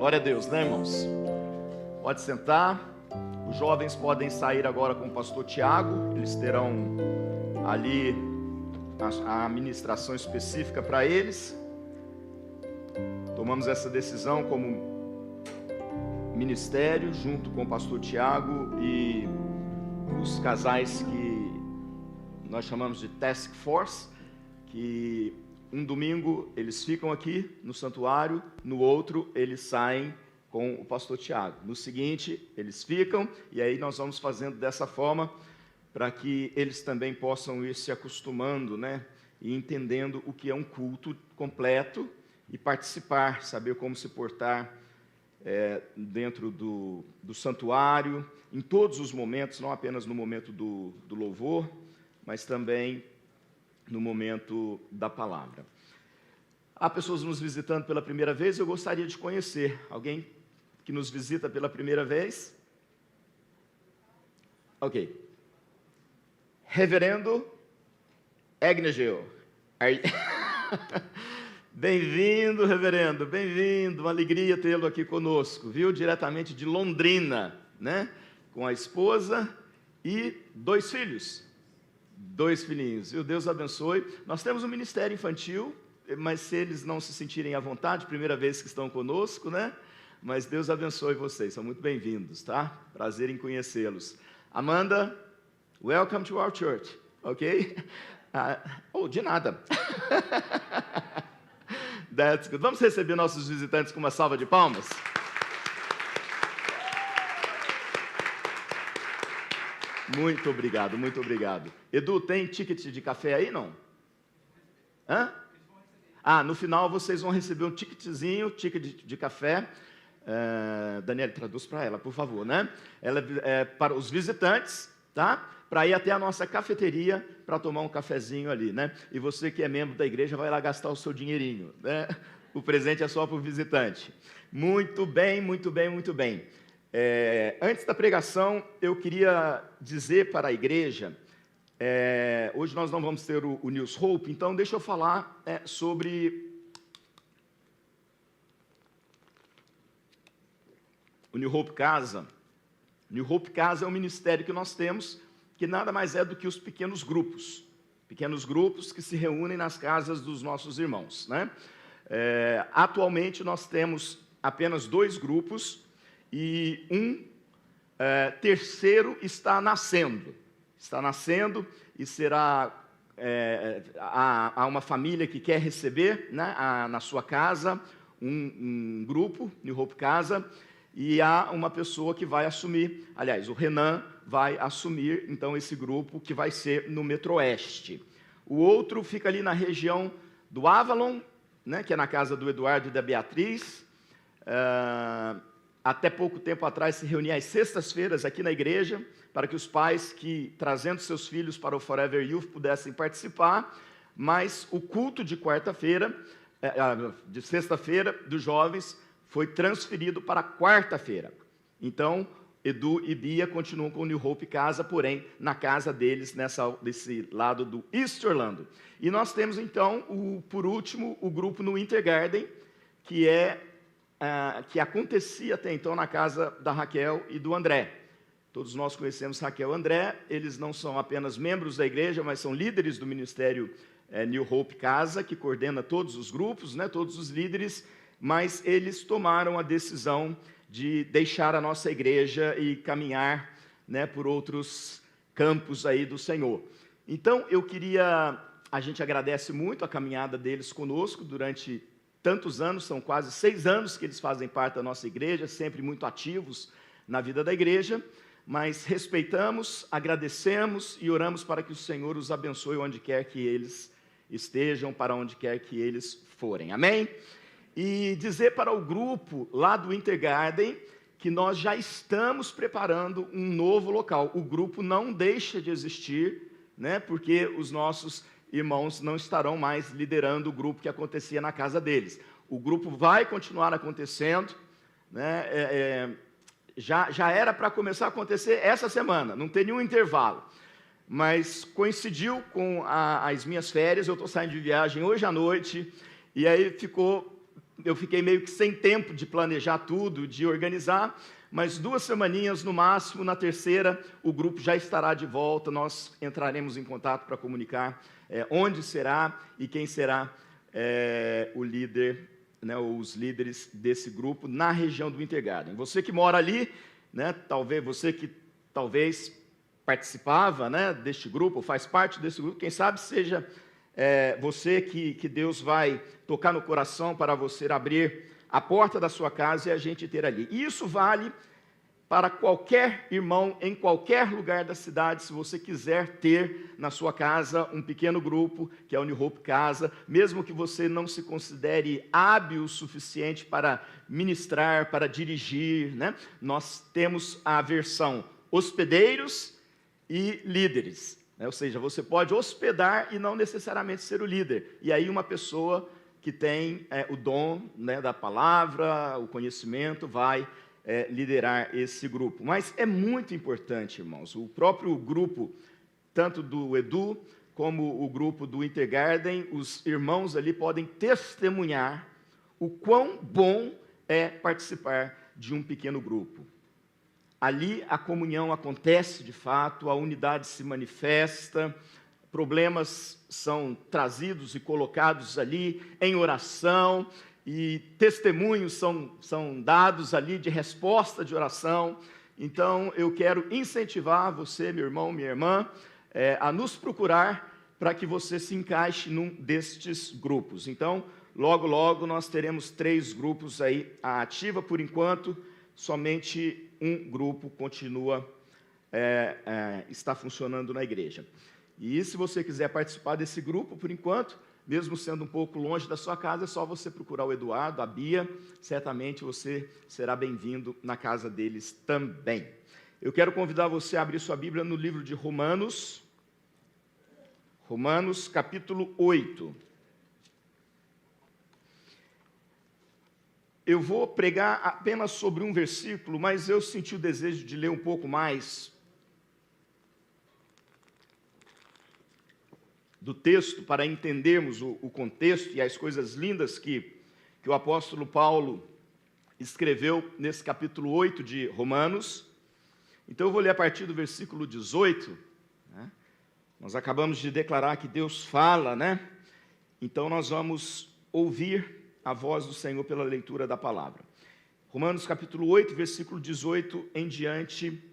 Glória a Deus, né, irmãos? Pode sentar. Os jovens podem sair agora com o pastor Tiago. Eles terão ali a ministração específica para eles. Tomamos essa decisão como ministério, junto com o pastor Tiago e os casais que nós chamamos de Task Force, que um domingo eles ficam aqui no santuário, no outro eles saem com o pastor Tiago. No seguinte, eles ficam, e aí nós vamos fazendo dessa forma, para que eles também possam ir se acostumando, né? E entendendo o que é um culto completo, e participar, saber como se portar dentro do santuário, em todos os momentos, não apenas no momento do louvor, mas também no momento da palavra. Há pessoas nos visitando pela primeira vez, eu gostaria de conhecer. Alguém que nos visita pela primeira vez? Ok. Reverendo Egnegel. Bem-vindo, reverendo, bem-vindo. Uma alegria tê-lo aqui conosco, viu? Diretamente de Londrina, né? Com a esposa e 2 filhos. 2 filhinhos, e o Deus abençoe. Nós temos um ministério infantil, mas se eles não se sentirem à vontade, primeira vez que estão conosco, né? Mas Deus abençoe vocês, são muito bem-vindos, tá? Prazer em conhecê-los. Amanda, welcome to our church, ok? De nada. That's good. Vamos receber nossos visitantes com uma salva de palmas? Muito obrigado, muito obrigado. Edu, tem ticket de café aí, não? Hã? No final vocês vão receber um ticket de café. Daniela, traduz para ela, por favor, né? Ela é para os visitantes, tá? Para ir até a nossa cafeteria para tomar um cafezinho ali, né? E você que é membro da igreja vai lá gastar o seu dinheirinho, né? O presente é só para o visitante. Muito bem, muito bem, muito bem. Antes da pregação, eu queria dizer para a igreja, hoje nós não vamos ter o News Hope, então deixa eu falar sobre o New Hope Casa. New Hope Casa é um ministério que nós temos, que nada mais é do que os pequenos grupos que se reúnem nas casas dos nossos irmãos, né? Atualmente nós temos apenas 2 grupos, e um terceiro está nascendo e será há uma família que quer receber, né, na sua casa um grupo, New Hope Casa, e há uma pessoa que vai assumir, aliás, o Renan vai assumir então esse grupo que vai ser no Metro-Oeste. O outro fica ali na região do Avalon, né, que é na casa do Eduardo e da Beatriz. Até pouco tempo atrás se reunia às sextas-feiras aqui na igreja, para que os pais que, trazendo seus filhos para o Forever Youth, pudessem participar, mas o culto de quarta-feira, de sexta-feira, dos jovens, foi transferido para quarta-feira. Então, Edu e Bia continuam com o New Hope Casa, porém, na casa deles, desse lado do East Orlando. E nós temos, então, por último, o grupo no Winter Garden, que acontecia até então na casa da Raquel e do André. Todos nós conhecemos Raquel e André, eles não são apenas membros da igreja, mas são líderes do ministério New Hope Casa, que coordena todos os grupos, né, todos os líderes, mas eles tomaram a decisão de deixar a nossa igreja e caminhar, né, por outros campos aí do Senhor. Então, a gente agradece muito a caminhada deles conosco durante tantos anos, são quase 6 anos que eles fazem parte da nossa igreja, sempre muito ativos na vida da igreja, mas respeitamos, agradecemos e oramos para que o Senhor os abençoe onde quer que eles estejam, para onde quer que eles forem. Amém? E dizer para o grupo lá do Winter Garden que nós já estamos preparando um novo local. O grupo não deixa de existir, né, porque os nossos irmãos não estarão mais liderando o grupo que acontecia na casa deles. O grupo vai continuar acontecendo, né? Já era para começar a acontecer essa semana, não tem nenhum intervalo. Mas coincidiu com as minhas férias, eu estou saindo de viagem hoje à noite, e aí ficou eu fiquei meio que sem tempo de planejar tudo, de organizar, mas 2 semaninhas no máximo, na terceira o grupo já estará de volta, nós entraremos em contato para comunicar onde será e quem será o líder, né, os líderes desse grupo na região do Intergarden. Você que mora ali, né, você que talvez participava, né, deste grupo, faz parte desse grupo, quem sabe seja você que Deus vai tocar no coração para você abrir a porta da sua casa e a gente ter ali. E isso vale para qualquer irmão, em qualquer lugar da cidade, se você quiser ter na sua casa um pequeno grupo, que é o New Hope Casa, mesmo que você não se considere hábil o suficiente para ministrar, para dirigir, né? Nós temos a versão hospedeiros e líderes, né? Ou seja, você pode hospedar e não necessariamente ser o líder, e aí uma pessoa que tem o dom, né, da palavra, o conhecimento, vai liderar esse grupo. Mas é muito importante, irmãos, o próprio grupo, tanto do Edu, como o grupo do Intergarden, os irmãos ali podem testemunhar o quão bom é participar de um pequeno grupo. Ali a comunhão acontece de fato, a unidade se manifesta, problemas são trazidos e colocados ali em oração, e testemunhos são dados ali de resposta de oração. Então, eu quero incentivar você, meu irmão, minha irmã, a nos procurar para que você se encaixe num destes grupos. Então, logo, logo, nós teremos 3 grupos aí à ativa. Por enquanto, somente um grupo continua, está funcionando na igreja. E se você quiser participar desse grupo, por enquanto, mesmo sendo um pouco longe da sua casa, é só você procurar o Eduardo, a Bia, certamente você será bem-vindo na casa deles também. Eu quero convidar você a abrir sua Bíblia no livro de Romanos, capítulo 8. Eu vou pregar apenas sobre um versículo, mas eu senti o desejo de ler um pouco mais do texto, para entendermos o contexto e as coisas lindas que o apóstolo Paulo escreveu nesse capítulo 8 de Romanos. Então eu vou ler a partir do versículo 18, né? Nós acabamos de declarar que Deus fala, né? Então nós vamos ouvir a voz do Senhor pela leitura da palavra. Romanos capítulo 8, versículo 18 em diante,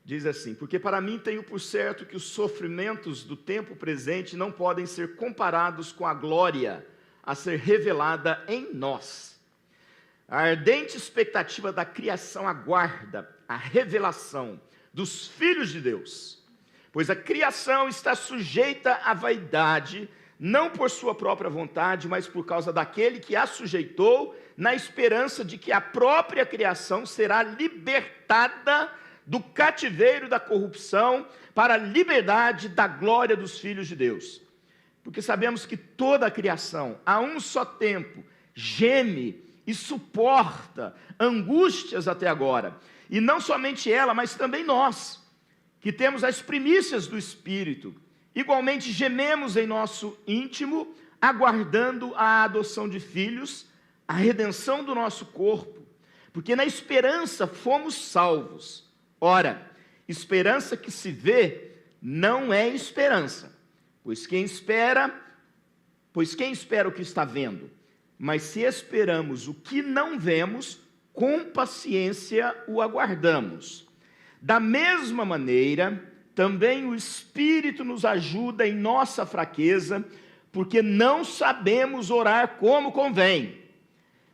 diz assim: porque para mim tenho por certo que os sofrimentos do tempo presente não podem ser comparados com a glória a ser revelada em nós. A ardente expectativa da criação aguarda a revelação dos filhos de Deus, pois a criação está sujeita à vaidade, não por sua própria vontade, mas por causa daquele que a sujeitou, na esperança de que a própria criação será libertada do cativeiro da corrupção para a liberdade da glória dos filhos de Deus. Porque sabemos que toda a criação, a um só tempo, geme e suporta angústias até agora. E não somente ela, mas também nós, que temos as primícias do Espírito, igualmente gememos em nosso íntimo, aguardando a adoção de filhos, a redenção do nosso corpo, porque na esperança fomos salvos. Ora, esperança que se vê não é esperança, pois quem espera o que está vendo? Mas se esperamos o que não vemos, com paciência o aguardamos. Da mesma maneira, também o Espírito nos ajuda em nossa fraqueza, porque não sabemos orar como convém,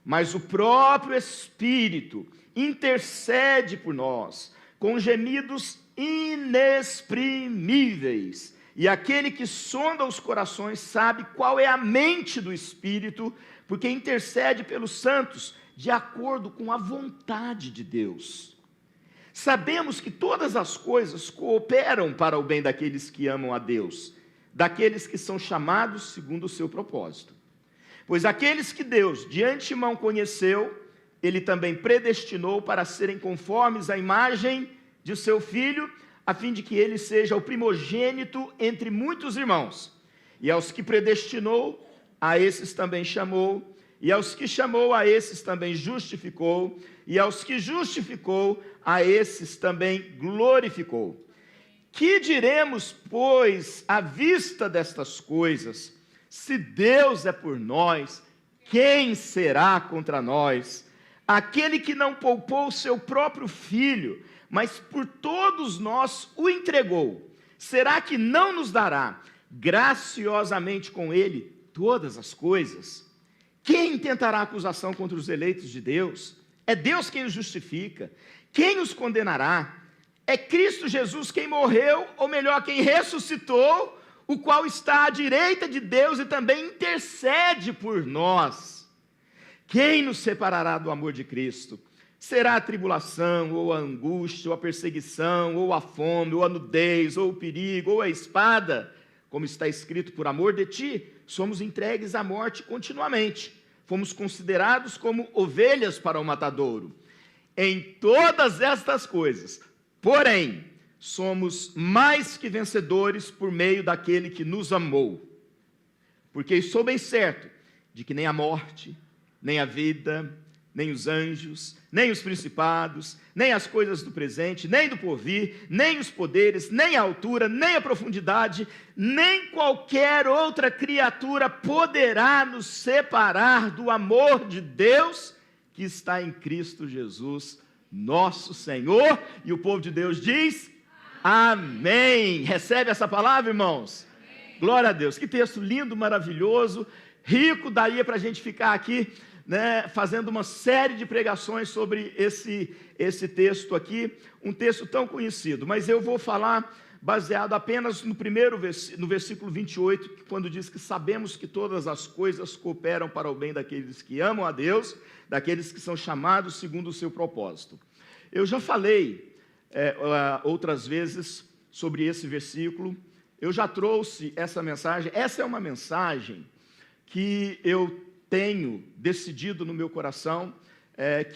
mas o próprio Espírito intercede por nós, com gemidos inexprimíveis, e aquele que sonda os corações sabe qual é a mente do Espírito, porque intercede pelos santos de acordo com a vontade de Deus. Sabemos que todas as coisas cooperam para o bem daqueles que amam a Deus, daqueles que são chamados segundo o seu propósito. Pois aqueles que Deus de antemão conheceu, Ele também predestinou para serem conformes à imagem de seu Filho, a fim de que ele seja o primogênito entre muitos irmãos. E aos que predestinou, a esses também chamou, e aos que chamou, a esses também justificou, e aos que justificou, a esses também glorificou. Que diremos, pois, à vista destas coisas? Se Deus é por nós, quem será contra nós? Aquele que não poupou o seu próprio filho, mas por todos nós o entregou, será que não nos dará graciosamente com ele todas as coisas? Quem tentará acusação contra os eleitos de Deus? É Deus quem os justifica. Quem os condenará? É Cristo Jesus quem morreu, ou melhor, quem ressuscitou, o qual está à direita de Deus e também intercede por nós. Quem nos separará do amor de Cristo? Será a tribulação, ou a angústia, ou a perseguição, ou a fome, ou a nudez, ou o perigo, ou a espada? Como está escrito, por amor de ti, somos entregues à morte continuamente. Fomos considerados como ovelhas para o matadouro. Em todas estas coisas, porém, somos mais que vencedores por meio daquele que nos amou. Porque sou bem certo de que nem a morte, nem a vida, nem os anjos, nem os principados, nem as coisas do presente, nem do porvir, nem os poderes, nem a altura, nem a profundidade, nem qualquer outra criatura poderá nos separar do amor de Deus que está em Cristo Jesus, nosso Senhor. E o povo de Deus diz: amém. Recebe essa palavra, irmãos? Amém. Glória a Deus. Que texto lindo, maravilhoso, rico. Daria para a gente ficar aqui, fazendo uma série de pregações sobre esse texto aqui, um texto tão conhecido, mas eu vou falar baseado apenas no versículo 28, quando diz que sabemos que todas as coisas cooperam para o bem daqueles que amam a Deus, daqueles que são chamados segundo o seu propósito. Eu já falei outras vezes sobre esse versículo, eu já trouxe essa mensagem é uma mensagem que eu tenho decidido no meu coração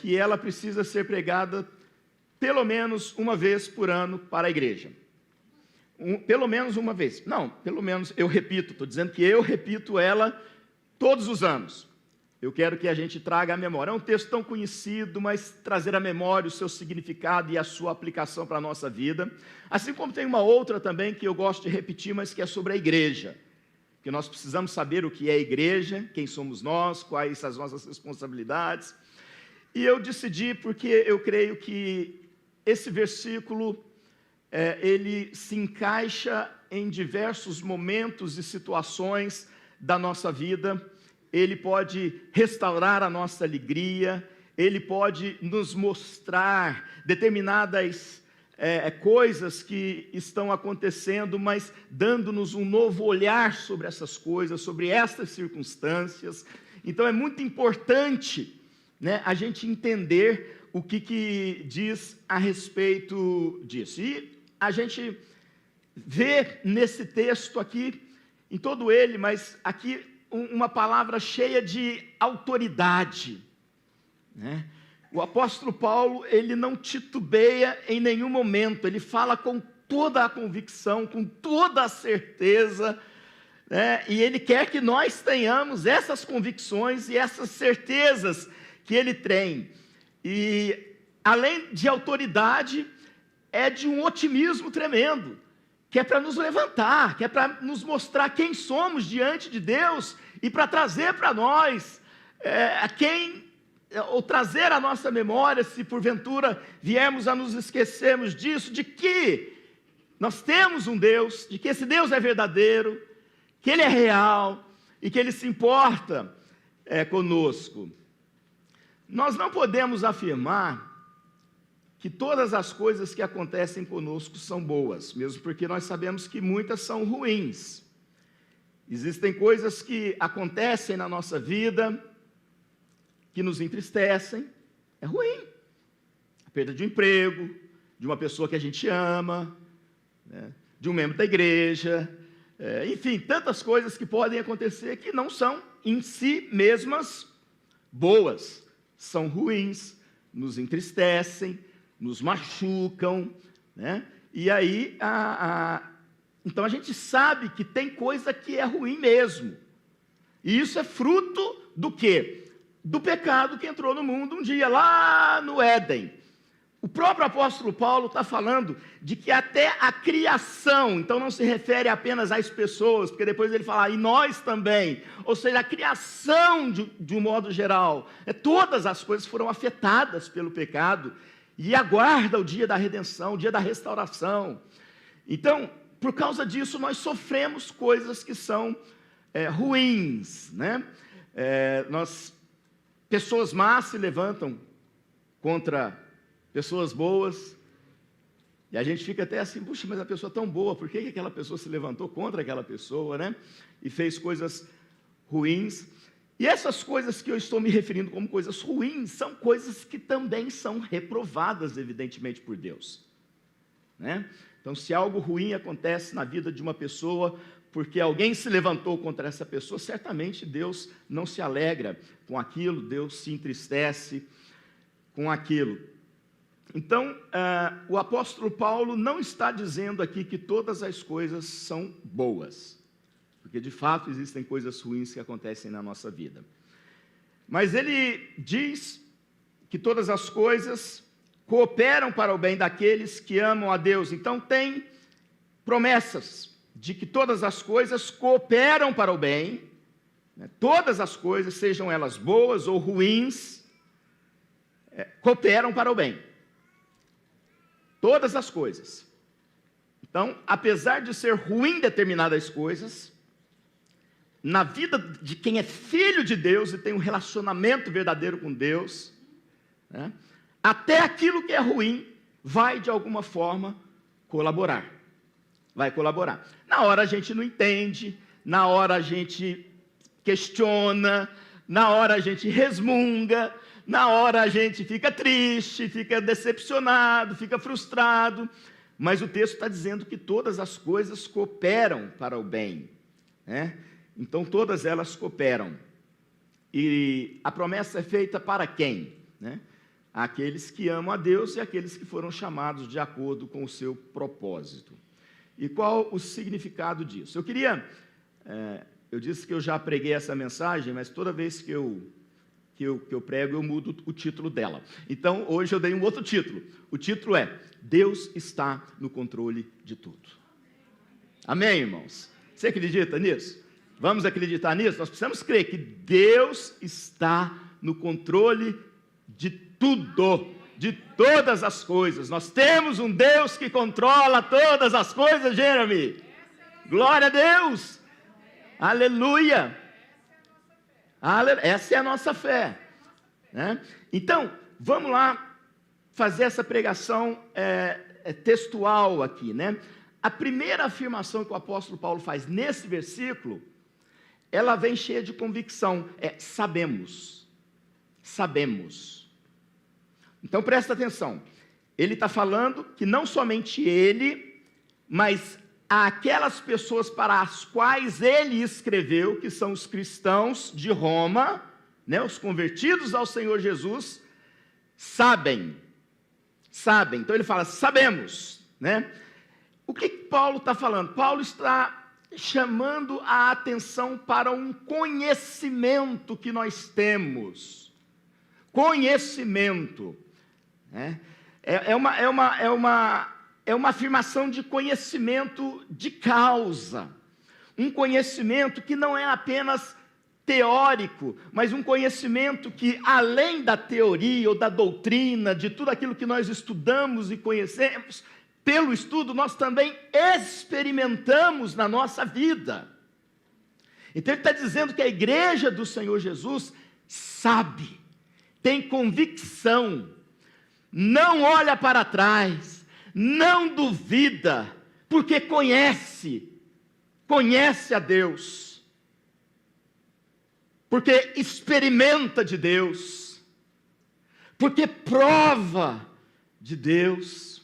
que ela precisa ser pregada pelo menos uma vez por ano para a igreja. Pelo menos uma vez. Não, pelo menos eu repito, estou dizendo que eu repito ela todos os anos. Eu quero que a gente traga a memória. É um texto tão conhecido, mas trazer à memória o seu significado e a sua aplicação para a nossa vida. Assim como tem uma outra também que eu gosto de repetir, mas que é sobre a igreja. Que nós precisamos saber o que é a igreja, quem somos nós, quais as nossas responsabilidades. E eu decidi, porque eu creio que esse versículo, ele se encaixa em diversos momentos e situações da nossa vida. Ele pode restaurar a nossa alegria, ele pode nos mostrar determinadas coisas que estão acontecendo, mas dando-nos um novo olhar sobre essas coisas, sobre estas circunstâncias. Então é muito importante, a gente entender o que diz a respeito disso. E a gente vê nesse texto aqui, em todo ele, mas aqui uma palavra cheia de autoridade, O apóstolo Paulo, ele não titubeia em nenhum momento, ele fala com toda a convicção, com toda a certeza, e ele quer que nós tenhamos essas convicções e essas certezas que ele tem. E além de autoridade, é de um otimismo tremendo, que é para nos levantar, que é para nos mostrar quem somos diante de Deus e para trazer para nós ou trazer à nossa memória, se porventura viermos a nos esquecermos disso, de que nós temos um Deus, de que esse Deus é verdadeiro, que Ele é real e que Ele se importa conosco. Nós não podemos afirmar que todas as coisas que acontecem conosco são boas, mesmo porque nós sabemos que muitas são ruins. Existem coisas que acontecem na nossa vida que nos entristecem, é ruim. A perda de um emprego, de uma pessoa que a gente ama, de um membro da igreja, enfim, tantas coisas que podem acontecer que não são em si mesmas boas, são ruins, nos entristecem, nos machucam, E aí, então a gente sabe que tem coisa que é ruim mesmo. E isso é fruto do quê? do pecado que entrou no mundo um dia lá no Éden. O próprio apóstolo Paulo está falando de que até a criação, então não se refere apenas às pessoas, porque depois ele fala, e nós também, ou seja, a criação de um modo geral, todas as coisas foram afetadas pelo pecado, e aguarda o dia da redenção, o dia da restauração. Então, por causa disso, nós sofremos coisas que são ruins, né? Pessoas más se levantam contra pessoas boas, e a gente fica até assim, puxa, mas a pessoa é tão boa, por que aquela pessoa se levantou contra aquela pessoa, né? E fez coisas ruins. E essas coisas que eu estou me referindo como coisas ruins, são coisas que também são reprovadas, evidentemente, por Deus, né? Então, se algo ruim acontece na vida de uma pessoa, porque alguém se levantou contra essa pessoa, certamente Deus não se alegra com aquilo, Deus se entristece com aquilo. Então, o apóstolo Paulo não está dizendo aqui que todas as coisas são boas, porque de fato existem coisas ruins que acontecem na nossa vida. Mas ele diz que todas as coisas cooperam para o bem daqueles que amam a Deus. Então, tem promessas de que todas as coisas cooperam para o bem, né? Todas as coisas, sejam elas boas ou ruins, cooperam para o bem. Todas as coisas. Então, apesar de ser ruim determinadas coisas, na vida de quem é filho de Deus e tem um relacionamento verdadeiro com Deus, né, até aquilo que é ruim vai de alguma forma colaborar. Vai colaborar. Na hora a gente não entende, na hora a gente questiona, na hora a gente resmunga, na hora a gente fica triste, fica decepcionado, fica frustrado, mas o texto está dizendo que todas as coisas cooperam para o bem, né? Então todas elas cooperam. E a promessa é feita para quem, né? Aqueles que amam a Deus e aqueles que foram chamados de acordo com o seu propósito. E qual o significado disso? Eu disse que eu já preguei essa mensagem, mas toda vez que eu prego, eu mudo o título dela. Então, hoje eu dei um outro título. O título é Deus está no controle de tudo. Amém, irmãos? Você acredita nisso? Vamos acreditar nisso? Nós precisamos crer que Deus está no controle de tudo, de todas as coisas. Nós temos um Deus que controla todas as coisas, Jeremy. Glória a Deus. Aleluia. Essa é a nossa fé, né? Então, vamos lá fazer essa pregação textual aqui, né? A primeira afirmação que o apóstolo Paulo faz nesse versículo, ela vem cheia de convicção, sabemos. Então, presta atenção, ele está falando que não somente ele, mas aquelas pessoas para as quais ele escreveu, que são os cristãos de Roma, né, os convertidos ao Senhor Jesus, sabem. Então ele fala, sabemos, né? O que Paulo está falando? Paulo está chamando a atenção para um conhecimento que nós temos. Conhecimento, né? É uma afirmação de conhecimento de causa, um conhecimento que não é apenas teórico, mas um conhecimento que, além da teoria ou da doutrina, de tudo aquilo que nós estudamos e conhecemos, pelo estudo nós também experimentamos na nossa vida. Então ele está dizendo que a igreja do Senhor Jesus sabe, tem convicção, não olha para trás, não duvida, porque conhece a Deus, porque experimenta de Deus, porque prova de Deus.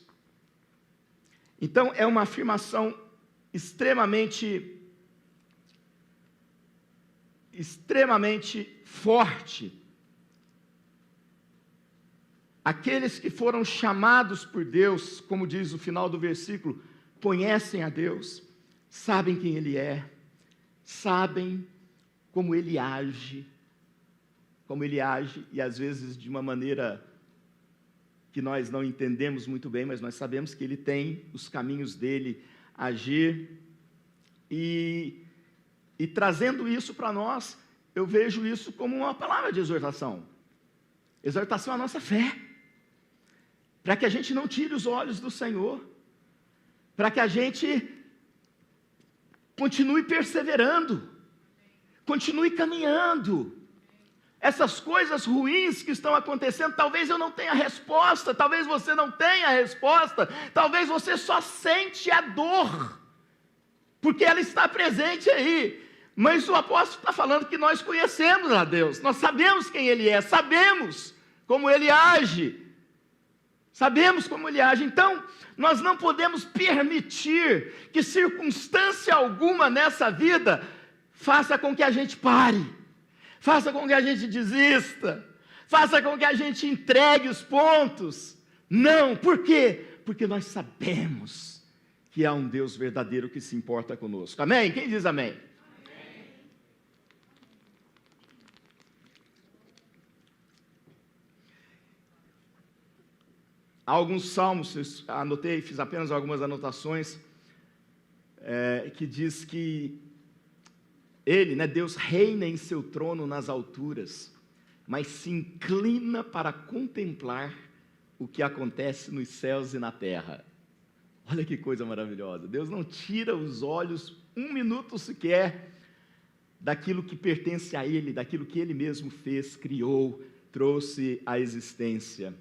Então é uma afirmação extremamente forte. Aqueles que foram chamados por Deus, como diz o final do versículo, conhecem a Deus, sabem quem Ele é, sabem como Ele age, como Ele age, e às vezes de uma maneira que nós não entendemos muito bem, mas nós sabemos que Ele tem os caminhos dEle agir, e trazendo isso para nós, eu vejo isso como uma palavra de exortação. Exortação à nossa fé, para que a gente não tire os olhos do Senhor, para que a gente continue perseverando, continue caminhando. Essas coisas ruins que estão acontecendo, talvez eu não tenha resposta, talvez você não tenha resposta, talvez você só sente a dor, porque ela está presente aí. Mas o apóstolo está falando que nós conhecemos a Deus, nós sabemos quem Ele é, sabemos como Ele age, então nós não podemos permitir que circunstância alguma nessa vida faça com que a gente pare, faça com que a gente desista, faça com que a gente entregue os pontos. Não, por quê? Porque nós sabemos que há um Deus verdadeiro que se importa conosco. Amém? Quem diz amém? Amém. Há alguns salmos, eu anotei, fiz apenas algumas anotações, que diz que Ele, Deus, reina em seu trono nas alturas, mas se inclina para contemplar o que acontece nos céus e na terra. Olha que coisa maravilhosa. Deus não tira os olhos um minuto sequer daquilo que pertence a Ele, daquilo que Ele mesmo fez, criou, trouxe à existência.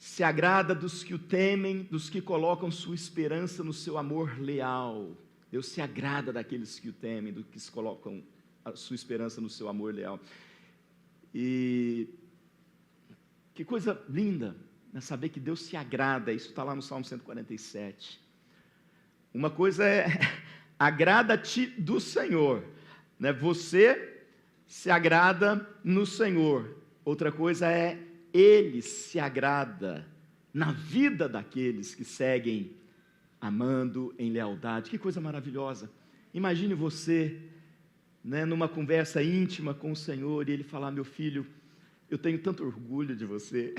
Se agrada dos que o temem, dos que colocam sua esperança no seu amor leal. Deus se agrada daqueles que o temem, dos que colocam a sua esperança no seu amor leal. E que coisa linda, né, saber que Deus se agrada. Isso está lá no Salmo 147. Uma coisa é, agrada-te do Senhor, né? Você se agrada no Senhor. Outra coisa é, Ele se agrada na vida daqueles que seguem amando em lealdade. Que coisa maravilhosa. Imagine você, né, numa conversa íntima com o Senhor, e Ele falar: meu filho, eu tenho tanto orgulho de você.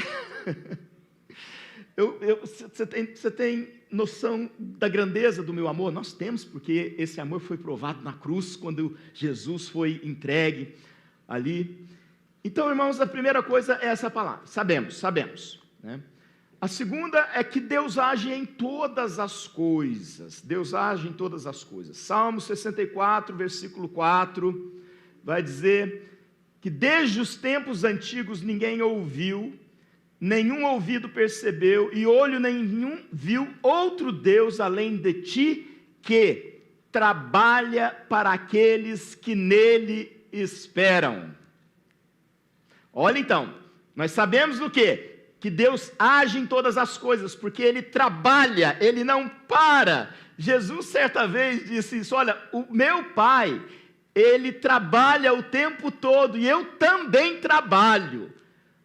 Você tem noção da grandeza do meu amor? Nós temos, porque esse amor foi provado na cruz, quando Jesus foi entregue ali. Então, irmãos, a primeira coisa é essa palavra, sabemos, né? A segunda é que Deus age em todas as coisas, Salmo 64, versículo 4, vai dizer que desde os tempos antigos ninguém ouviu, nenhum ouvido percebeu, e olho nenhum viu outro Deus além de ti, que trabalha para aqueles que nele esperam. Olha então, nós sabemos o quê? Que Deus age em todas as coisas, porque Ele trabalha, Ele não para. Jesus certa vez disse isso: olha, o meu Pai, Ele trabalha o tempo todo, e eu também trabalho.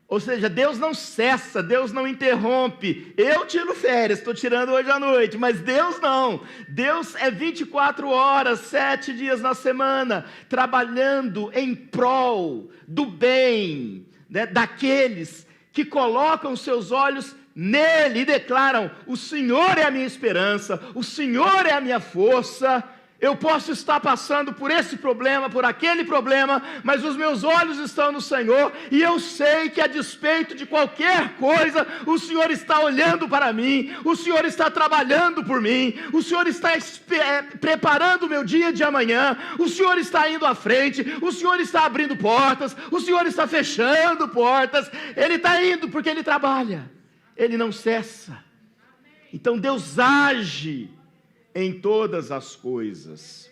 Ou seja, Deus não cessa, Deus não interrompe. Eu tiro férias, estou tirando hoje à noite, mas Deus não. Deus é 24 horas, 7 dias na semana, trabalhando em prol do bem, né, daqueles que colocam seus olhos nele e declaram: o Senhor é a minha esperança, o Senhor é a minha força. Eu posso estar passando por esse problema, por aquele problema, mas os meus olhos estão no Senhor, e eu sei que a despeito de qualquer coisa, o Senhor está olhando para mim, o Senhor está trabalhando por mim, o Senhor está preparando o meu dia de amanhã, o Senhor está indo à frente, o Senhor está abrindo portas, o Senhor está fechando portas, Ele está indo porque Ele trabalha, Ele não cessa. Então Deus age em todas as coisas.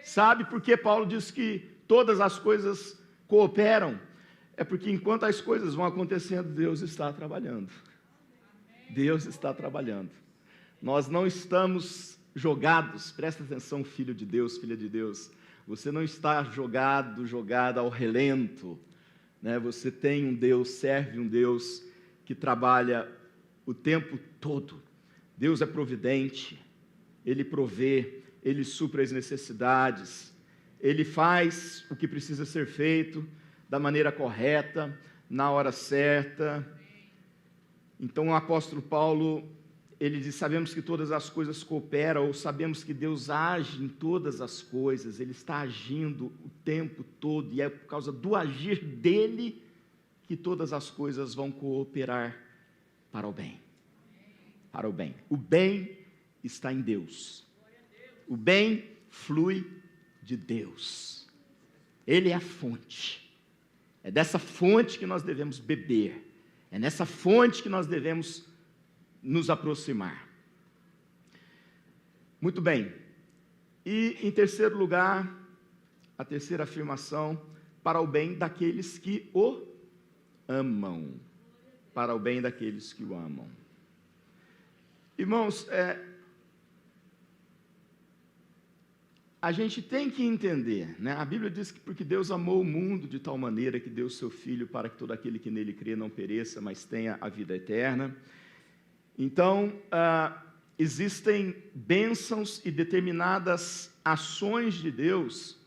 Sabe por que Paulo diz que todas as coisas cooperam? É porque enquanto as coisas vão acontecendo, Deus está trabalhando. Deus está trabalhando. Nós não estamos jogados, presta atenção, filho de Deus, filha de Deus. Você não está jogada ao relento, né? Você tem um Deus, serve um Deus que trabalha o tempo todo. Deus é providente. Ele provê, Ele supre as necessidades, Ele faz o que precisa ser feito, da maneira correta, na hora certa. Então o apóstolo Paulo, ele diz, sabemos que todas as coisas cooperam, ou sabemos que Deus age em todas as coisas, Ele está agindo o tempo todo, e é por causa do agir dEle que todas as coisas vão cooperar para o bem. Para o bem. O bem está em Deus. O bem flui de Deus. Ele é a fonte. É dessa fonte que nós devemos beber. É nessa fonte que nós devemos nos aproximar. Muito bem. E, em terceiro lugar, a terceira afirmação, para o bem daqueles que o amam. Para o bem daqueles que o amam. Irmãos, a gente tem que entender, né? A Bíblia diz que porque Deus amou o mundo de tal maneira que deu o seu Filho para que todo aquele que nele crê não pereça, mas tenha a vida eterna. Então, existem bênçãos e determinadas ações de Deus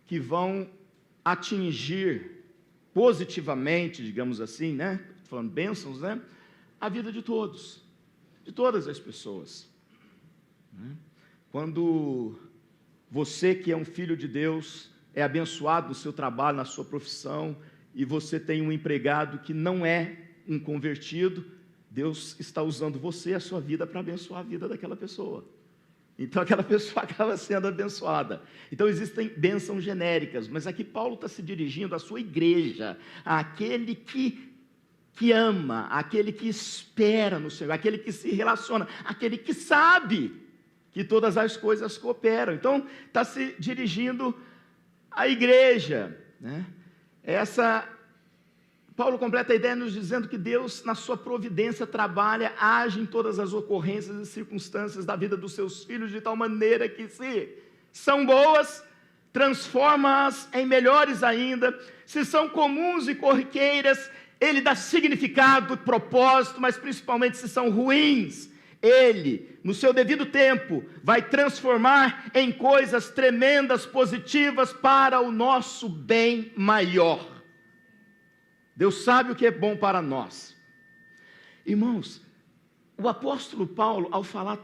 que vão atingir positivamente, digamos assim, né? Estou falando bênçãos, né? A vida de todos, de todas as pessoas. Quando você que é um filho de Deus, é abençoado no seu trabalho, na sua profissão, e você tem um empregado que não é um convertido, Deus está usando você, a sua vida, para abençoar a vida daquela pessoa. Então aquela pessoa acaba sendo abençoada. Então existem bênçãos genéricas, mas aqui Paulo está se dirigindo à sua igreja, àquele que ama, àquele que espera no Senhor, àquele que se relaciona, àquele que sabe que todas as coisas cooperam. Então, está se dirigindo à igreja, né? Paulo completa a ideia nos dizendo que Deus, na sua providência, trabalha, age em todas as ocorrências e circunstâncias da vida dos seus filhos, de tal maneira que, se são boas, transforma-as em melhores ainda. Se são comuns e corriqueiras, Ele dá significado e propósito, mas principalmente se são ruins, Ele, no seu devido tempo, vai transformar em coisas tremendas, positivas, para o nosso bem maior. Deus sabe o que é bom para nós. Irmãos, o apóstolo Paulo, ao falar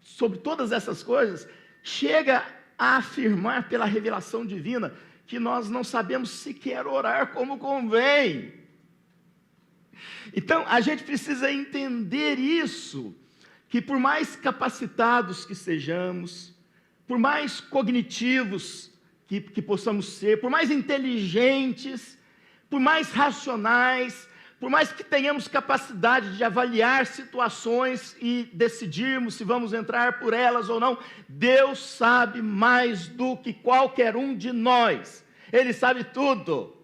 sobre todas essas coisas, chega a afirmar pela revelação divina que nós não sabemos sequer orar como convém. Então, a gente precisa entender isso, que por mais capacitados que sejamos, por mais cognitivos que possamos ser, por mais inteligentes, por mais racionais, por mais que tenhamos capacidade de avaliar situações e decidirmos se vamos entrar por elas ou não, Deus sabe mais do que qualquer um de nós. Ele sabe tudo.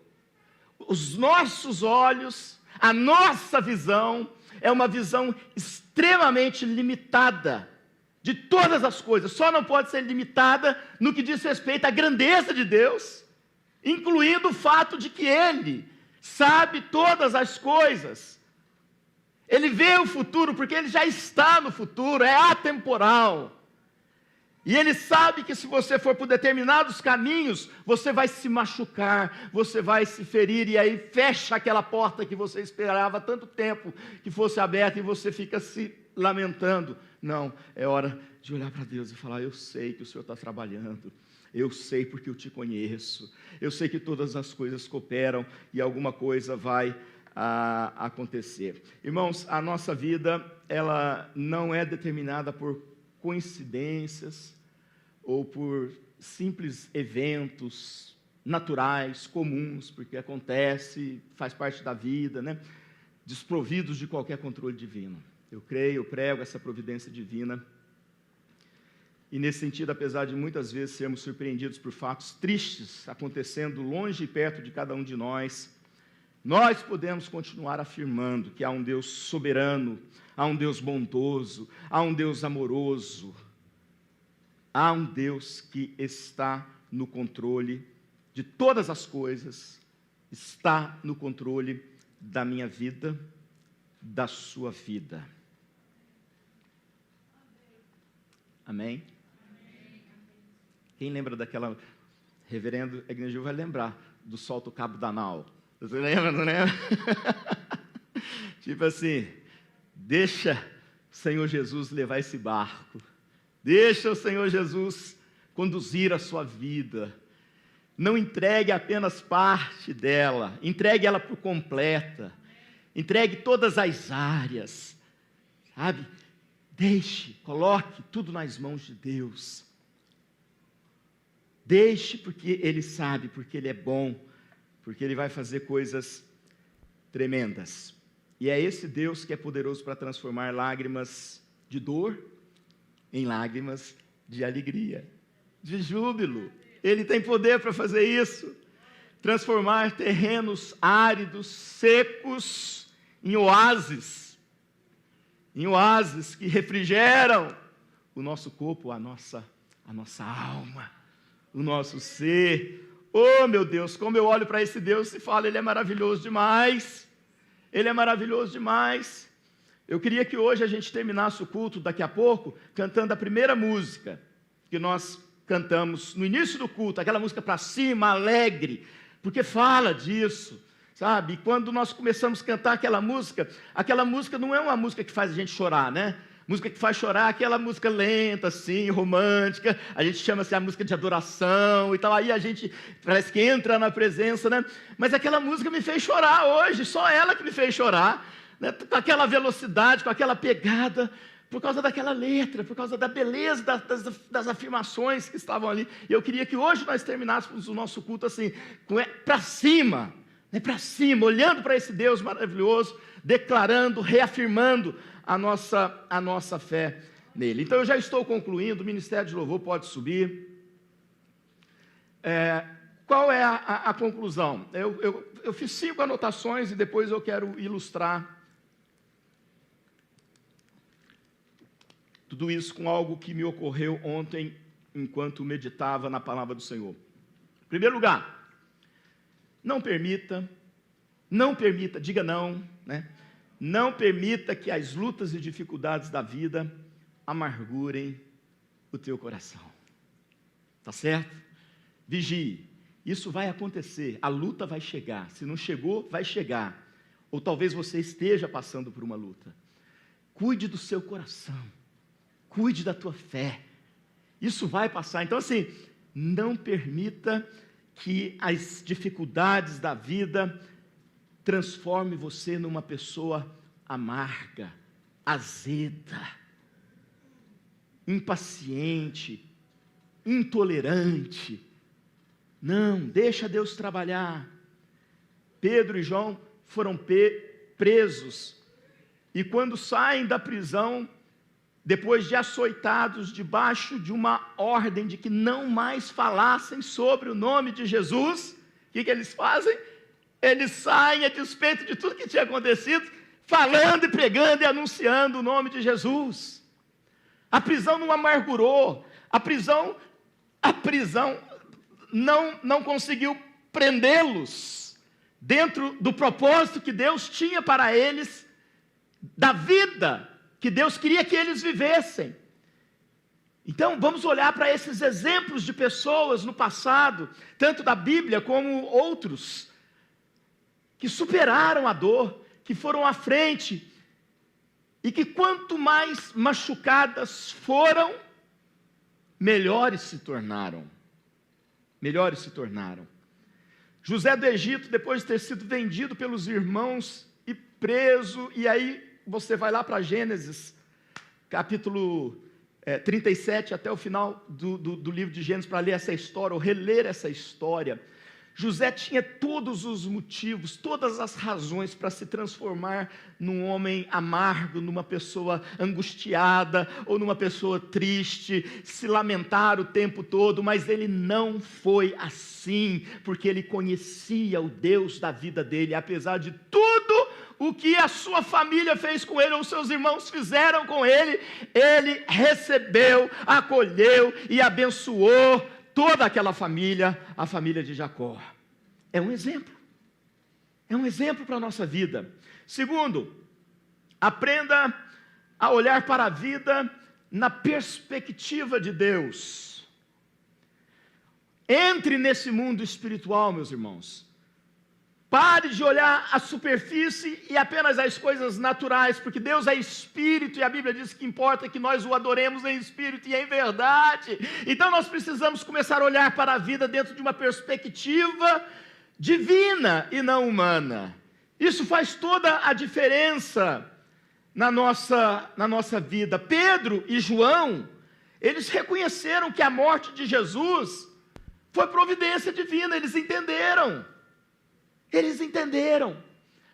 Os nossos olhos, a nossa visão, é uma visão extremamente limitada de todas as coisas. Só não pode ser limitada no que diz respeito à grandeza de Deus, incluindo o fato de que Ele sabe todas as coisas. Ele vê o futuro, porque Ele já está no futuro, é atemporal. E Ele sabe que se você for por determinados caminhos, você vai se machucar, você vai se ferir, e aí fecha aquela porta que você esperava tanto tempo que fosse aberta, e você fica se lamentando. Não, é hora de olhar para Deus e falar: eu sei que o Senhor está trabalhando, eu sei porque eu te conheço, eu sei que todas as coisas cooperam e alguma coisa vai acontecer. Irmãos, a nossa vida, ela não é determinada por coincidências ou por simples eventos naturais, comuns, porque acontece, faz parte da vida, né? Desprovidos de qualquer controle divino. Eu creio, eu prego essa providência divina. E nesse sentido, apesar de muitas vezes sermos surpreendidos por fatos tristes acontecendo longe e perto de cada um de nós podemos continuar afirmando que há um Deus soberano, há um Deus bondoso, há um Deus amoroso, há um Deus que está no controle de todas as coisas, está no controle da minha vida, da sua vida. Amém? Quem lembra daquela... Reverendo Egnegiu vai lembrar do Solta o Cabo da Nau. Você lembra, não lembra? Tipo assim, deixa o Senhor Jesus levar esse barco. Deixa o Senhor Jesus conduzir a sua vida. Não entregue apenas parte dela, entregue ela por completa. Entregue todas as áreas, sabe? Deixe, coloque tudo nas mãos de Deus. Deixe porque Ele sabe, porque Ele é bom, porque Ele vai fazer coisas tremendas. E é esse Deus que é poderoso para transformar lágrimas de dor em lágrimas de alegria, de júbilo. Ele tem poder para fazer isso. Transformar terrenos áridos, secos, em oásis que refrigeram o nosso corpo, a nossa alma, o nosso ser. Oh, meu Deus, como eu olho para esse Deus e falo, Ele é maravilhoso demais. Ele é maravilhoso demais. Eu queria que hoje a gente terminasse o culto, daqui a pouco, cantando a primeira música que nós cantamos no início do culto, aquela música para cima, alegre, porque fala disso, sabe? E quando nós começamos a cantar aquela música não é uma música que faz a gente chorar, né? Música que faz chorar, aquela música lenta, assim, romântica, a gente chama assim a música de adoração e tal, aí a gente parece que entra na presença, né? Mas aquela música me fez chorar hoje, só ela que me fez chorar, né? Com aquela velocidade, com aquela pegada, por causa daquela letra, por causa da beleza das afirmações que estavam ali. E eu queria que hoje nós terminássemos o nosso culto assim, para cima, né? Para cima, olhando para esse Deus maravilhoso, declarando, reafirmando a nossa fé nele. Então eu já estou concluindo, o Ministério de Louvor pode subir. Qual é a conclusão? Eu fiz 5 anotações e depois eu quero ilustrar tudo isso com algo que me ocorreu ontem, enquanto meditava na palavra do Senhor. Em primeiro lugar, não permita, diga não, né? Não permita que as lutas e dificuldades da vida amargurem o teu coração. Tá certo? Vigie. Isso vai acontecer. A luta vai chegar. Se não chegou, vai chegar. Ou talvez você esteja passando por uma luta. Cuide do seu coração. Cuide da tua fé. Isso vai passar. Então, assim, não permita que as dificuldades da vida transforme você numa pessoa amarga, azeda, impaciente, intolerante. Não, deixa Deus trabalhar. Pedro e João foram presos, e quando saem da prisão, depois de açoitados, debaixo de uma ordem de que não mais falassem sobre o nome de Jesus, o que eles fazem? Eles saem a despeito de tudo que tinha acontecido, falando e pregando e anunciando o nome de Jesus. A prisão não amargurou, a prisão não conseguiu prendê-los dentro do propósito que Deus tinha para eles, da vida que Deus queria que eles vivessem. Então, vamos olhar para esses exemplos de pessoas no passado, tanto da Bíblia como outros, que superaram a dor, que foram à frente, e que quanto mais machucadas foram, melhores se tornaram. Melhores se tornaram. José do Egito, depois de ter sido vendido pelos irmãos e preso, e aí você vai lá para Gênesis, capítulo 37, até o final do livro de Gênesis, para ler essa história, ou reler essa história. José tinha todos os motivos, todas as razões para se transformar num homem amargo, numa pessoa angustiada, ou numa pessoa triste, se lamentar o tempo todo, mas ele não foi assim, porque ele conhecia o Deus da vida dele, apesar de tudo o que a sua família fez com ele, ou seus irmãos fizeram com ele, ele recebeu, acolheu e abençoou toda aquela família, a família de Jacó. É um exemplo para a nossa vida. Segundo, aprenda a olhar para a vida na perspectiva de Deus. Entre nesse mundo espiritual, meus irmãos. Pare de olhar a superfície e apenas as coisas naturais, porque Deus é espírito e a Bíblia diz que importa que nós o adoremos em espírito e em verdade. Então nós precisamos começar a olhar para a vida dentro de uma perspectiva divina e não humana. Isso faz toda a diferença na nossa vida. Pedro e João, eles reconheceram que a morte de Jesus foi providência divina, eles entenderam.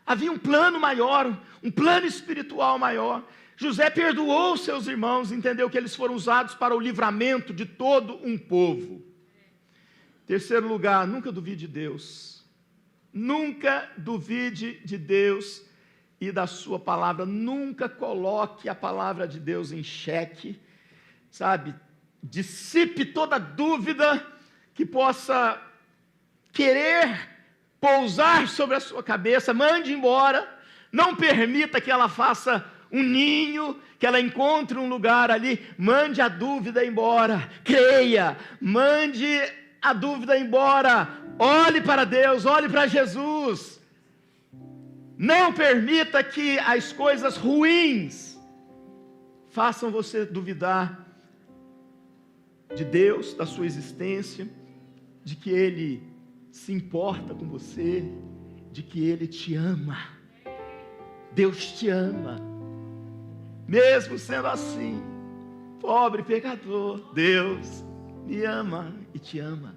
Havia um plano maior, um plano espiritual maior. José perdoou seus irmãos, entendeu que eles foram usados para o livramento de todo um povo. Terceiro lugar, nunca duvide de Deus. Nunca duvide de Deus e da sua palavra. Nunca coloque a palavra de Deus em xeque, sabe? Dissipe toda dúvida que possa querer pousar sobre a sua cabeça, mande embora, não permita que ela faça um ninho, que ela encontre um lugar ali, mande a dúvida embora, creia, mande a dúvida embora, olhe para Deus, olhe para Jesus, não permita que as coisas ruins façam você duvidar de Deus, da sua existência, de que Ele se importa com você, de que Ele te ama. Deus te ama, mesmo sendo assim, pobre pecador, Deus me ama e te ama.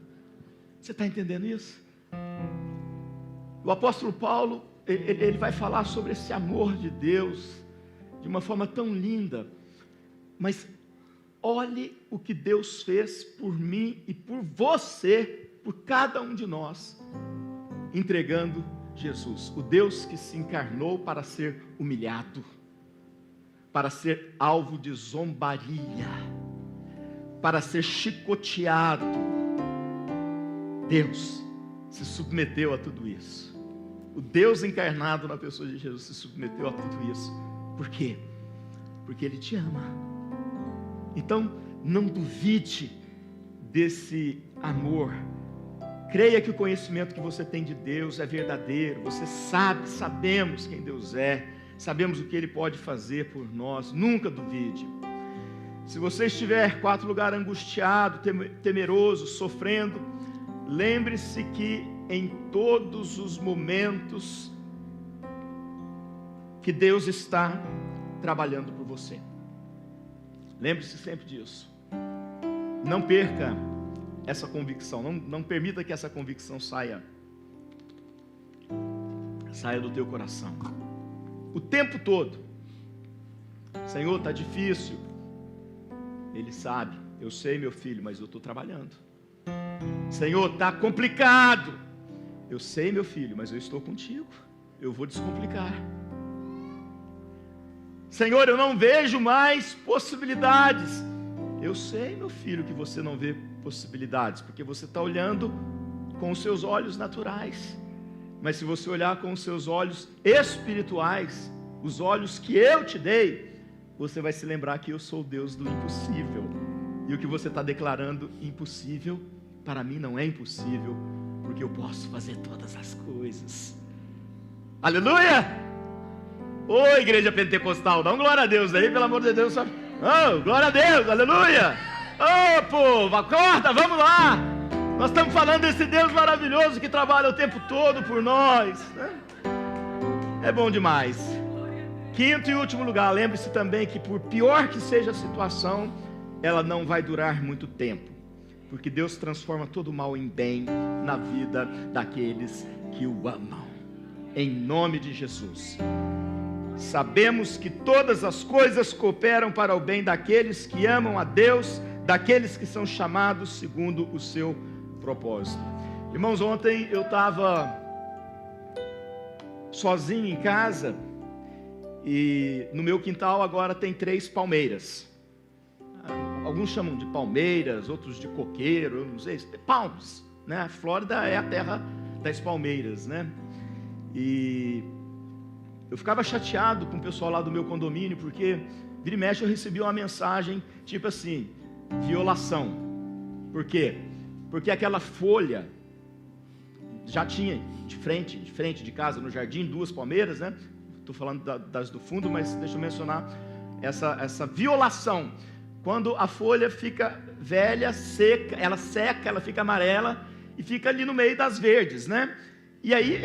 Você está entendendo isso? O apóstolo Paulo, ele vai falar sobre esse amor de Deus de uma forma tão linda, mas olhe o que Deus fez por mim e por você, por cada um de nós, entregando Jesus, o Deus que se encarnou para ser humilhado, para ser alvo de zombaria, para ser chicoteado. Deus se submeteu a tudo isso. O Deus encarnado na pessoa de Jesus se submeteu a tudo isso. Por quê? Porque Ele te ama. Então, não duvide desse amor. Creia que o conhecimento que você tem de Deus é verdadeiro. Você sabemos quem Deus é, sabemos o que Ele pode fazer por nós. Nunca duvide. Se você estiver, quarto lugar, angustiado, temeroso, sofrendo, lembre-se que em todos os momentos que Deus está trabalhando por você. Lembre-se sempre disso. Não perca essa convicção, não permita que essa convicção saia do teu coração. O tempo todo. Senhor, está difícil. Ele sabe. Eu sei, meu filho, mas eu estou trabalhando. Senhor, está complicado. Eu sei, meu filho, mas eu estou contigo. Eu vou descomplicar. Senhor, eu não vejo mais possibilidades. Eu sei, meu filho, que você não vê possibilidades, porque você está olhando com os seus olhos naturais. Mas se você olhar com os seus olhos espirituais, os olhos que eu te dei, você vai se lembrar que eu sou o Deus do impossível. E o que você está declarando impossível, para mim não é impossível, porque eu posso fazer todas as coisas. Aleluia! Ô igreja pentecostal, dá um glória a Deus aí, pelo amor de Deus. Oh, glória a Deus, aleluia! Ô povo, acorda, vamos lá! Nós estamos falando desse Deus maravilhoso que trabalha o tempo todo por nós, né? É bom demais. Quinto e último lugar, lembre-se também que por pior que seja a situação, ela não vai durar muito tempo, porque Deus transforma todo o mal em bem na vida daqueles que o amam. Em nome de Jesus. Sabemos que todas as coisas cooperam para o bem daqueles que amam a Deus, daqueles que são chamados segundo o seu propósito. Irmãos, ontem eu estava sozinho em casa e no meu quintal agora tem 3 palmeiras. Alguns chamam de palmeiras, outros de coqueiro, eu não sei, palms, né? A Flórida é a terra das palmeiras, né? E eu ficava chateado com o pessoal lá do meu condomínio, porque vira e mexe eu recebi uma mensagem tipo assim, violação. Por quê? porque aquela folha já tinha de frente de casa, no jardim, 2 palmeiras, né? Estou falando das do fundo, mas deixa eu mencionar essa violação. Quando a folha fica velha, seca, ela fica amarela e fica ali no meio das verdes, né? E aí,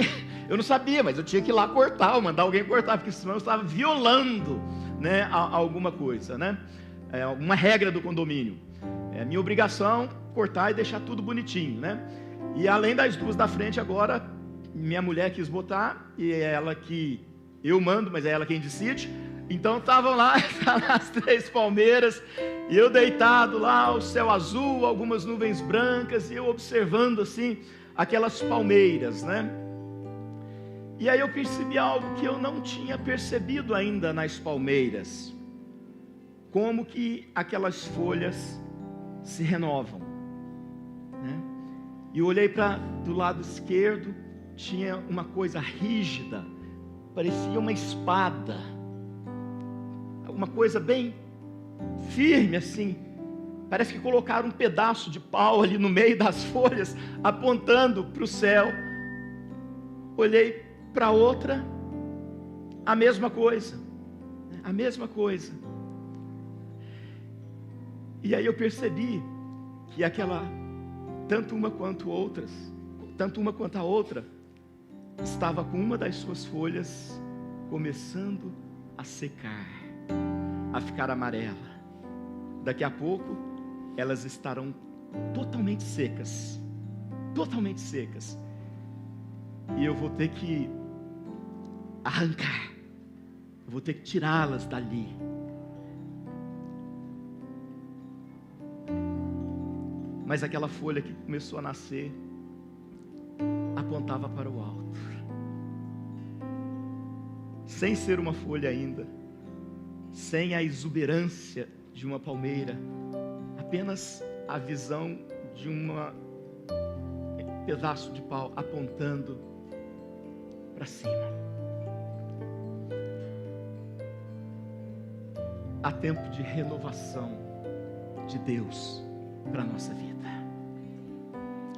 eu não sabia, mas eu tinha que ir lá cortar, ou mandar alguém cortar, porque senão eu estava violando, né, alguma coisa, né? Uma regra do condomínio. É minha obrigação cortar e deixar tudo bonitinho, né? E além das 2 da frente, agora, minha mulher quis botar, e é ela que eu mando, mas é ela quem decide. Então estavam lá as 3 palmeiras, e eu deitado lá, o céu azul, algumas nuvens brancas, e eu observando assim, aquelas palmeiras, né? E aí eu percebi algo que eu não tinha percebido ainda nas palmeiras. Como que aquelas folhas se renovam, né? E eu olhei do lado esquerdo, tinha uma coisa rígida, parecia uma espada, uma coisa bem firme assim. Parece que colocaram um pedaço de pau ali no meio das folhas, apontando para o céu. Olhei para outra, a mesma coisa, a mesma coisa. E aí eu percebi que tanto uma quanto a outra, estava com uma das suas folhas começando a secar, a ficar amarela. Daqui a pouco, elas estarão totalmente secas, e eu vou ter que arrancar, eu vou ter que tirá-las dali. Mas aquela folha que começou a nascer, apontava para o alto, sem ser uma folha ainda, sem a exuberância de uma palmeira, apenas a visão de um pedaço de pau apontando para cima. Há tempo de renovação de Deus para a nossa vida.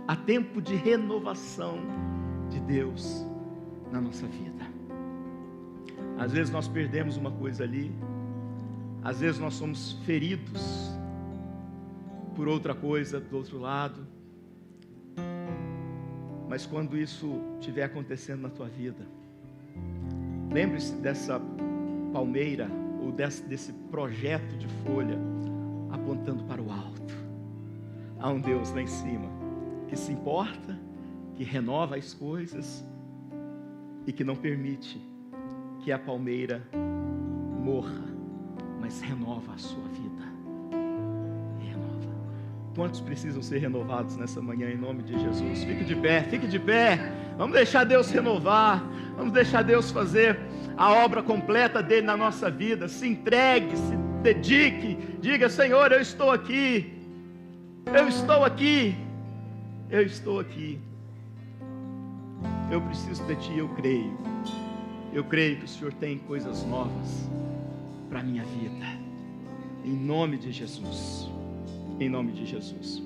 Há tempo de renovação de Deus na nossa vida. Às vezes nós perdemos uma coisa ali, às vezes nós somos feridos por outra coisa do outro lado, mas quando isso estiver acontecendo na tua vida, lembre-se dessa palmeira, ou desse projeto de folha, apontando para o alto. Há um Deus lá em cima, que se importa, que renova as coisas, e que não permite que a palmeira morra, mas renova a sua vida. Renova. Quantos precisam ser renovados nessa manhã, em nome de Jesus? Fique de pé, fique de pé. Vamos deixar Deus renovar, vamos deixar Deus fazer a obra completa dele na nossa vida. Se entregue, se dedique, diga: Senhor, eu estou aqui, eu estou aqui, eu estou aqui, eu preciso de Ti, eu creio que o Senhor tem coisas novas para a minha vida, em nome de Jesus, em nome de Jesus.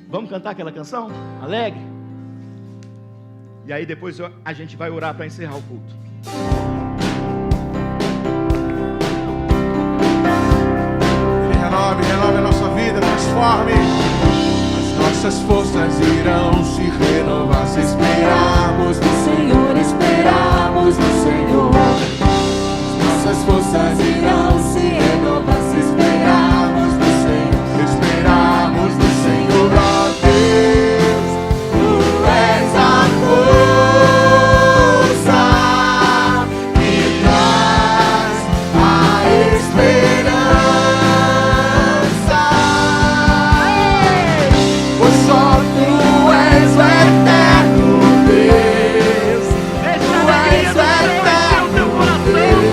Vamos cantar aquela canção alegre? E aí depois a gente vai orar para encerrar o culto. Ele renove a nossa vida, transforme. As nossas forças irão se renovar se esperarmos no Senhor, esperarmos no Senhor. As nossas forças irão se renovar se esperarmos no Senhor, esperarmos no Senhor. Ó Deus, Tu és a força que traz a esperança. Pois só Tu és o eterno Deus. Tu és o eterno Deus.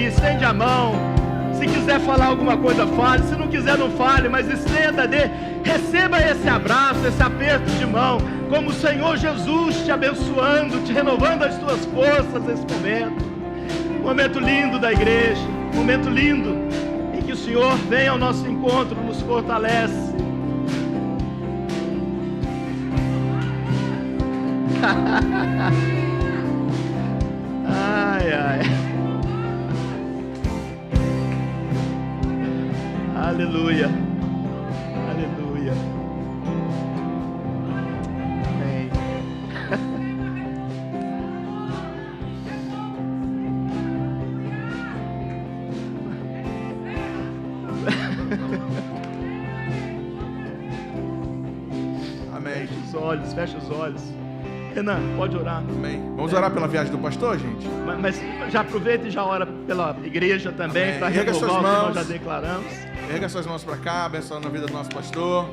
aí, estende a mão. Se quiser falar alguma coisa, fale. Se não quiser, não fale, mas estenda, receba esse abraço, esse aperto de mão, como o Senhor Jesus te abençoando, te renovando as tuas forças nesse momento. Momento lindo da igreja, momento lindo em que o Senhor vem ao nosso encontro, nos fortalece. Ai, ai. Aleluia. Aleluia. Amém. Amém. Fecha os olhos. Renan, pode orar. Amém. Vamos orar pela viagem do pastor, gente? Mas já aproveita e já ora pela igreja também, para renovar o que nós já declaramos. Erga suas mãos para cá, abençoando a vida do nosso pastor.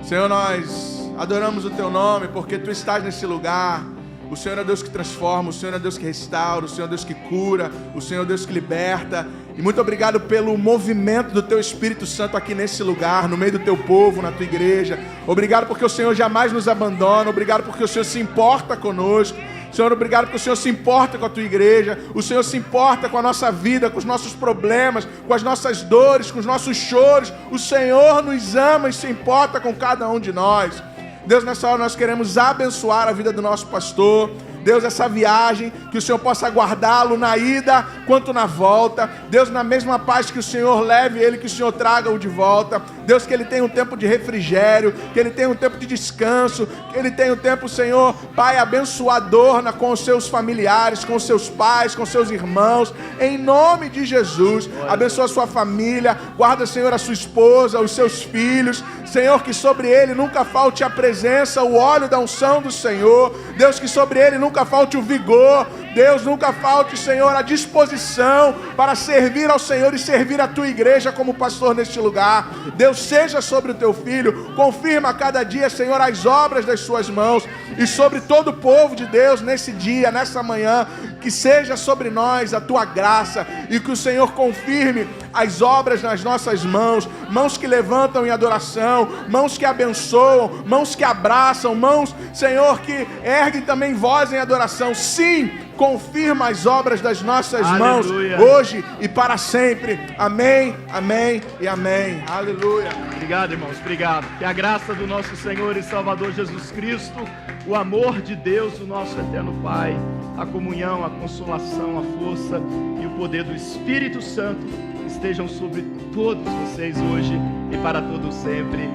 Senhor, nós adoramos o Teu nome, porque Tu estás nesse lugar. O Senhor é Deus que transforma, o Senhor é Deus que restaura, o Senhor é Deus que cura, o Senhor é Deus que liberta. E muito obrigado pelo movimento do Teu Espírito Santo aqui nesse lugar, no meio do Teu povo, na Tua igreja. Obrigado porque o Senhor jamais nos abandona, obrigado porque o Senhor se importa conosco. Senhor, obrigado porque o Senhor se importa com a Tua igreja, o Senhor se importa com a nossa vida, com os nossos problemas, com as nossas dores, com os nossos choros. O Senhor nos ama e se importa com cada um de nós. Deus, nessa hora nós queremos abençoar a vida do nosso pastor. Deus, essa viagem, que o Senhor possa guardá-lo na ida quanto na volta. Deus, na mesma paz que o Senhor leve ele, que o Senhor traga-o de volta. Deus, que ele tenha um tempo de refrigério, que ele tenha um tempo de descanso, que ele tenha um tempo, Senhor, Pai, abençoador com os seus familiares, com os seus pais, com os seus irmãos. Em nome de Jesus, abençoa a sua família, guarda, Senhor, a sua esposa, os seus filhos. Senhor, que sobre ele nunca falte a presença, o óleo da unção do Senhor. Deus, que sobre ele nunca falte o vigor. Deus, nunca falte, Senhor, a disposição para servir ao Senhor e servir a Tua igreja como pastor neste lugar. Deus, seja sobre o Teu filho, confirma a cada dia, Senhor, as obras das suas mãos e sobre todo o povo de Deus nesse dia, nessa manhã, que seja sobre nós a Tua graça e que o Senhor confirme as obras nas nossas mãos, mãos que levantam em adoração, mãos que abençoam, mãos que abraçam, mãos, Senhor, que erguem também voz em adoração. Sim, confirma as obras das nossas mãos, hoje e para sempre. Amém, amém e amém. Aleluia. Obrigado, irmãos, obrigado. Que a graça do nosso Senhor e Salvador Jesus Cristo, o amor de Deus, o nosso eterno Pai, a comunhão, a consolação, a força e o poder do Espírito Santo estejam sobre todos vocês hoje e para todos sempre.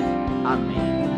Amém.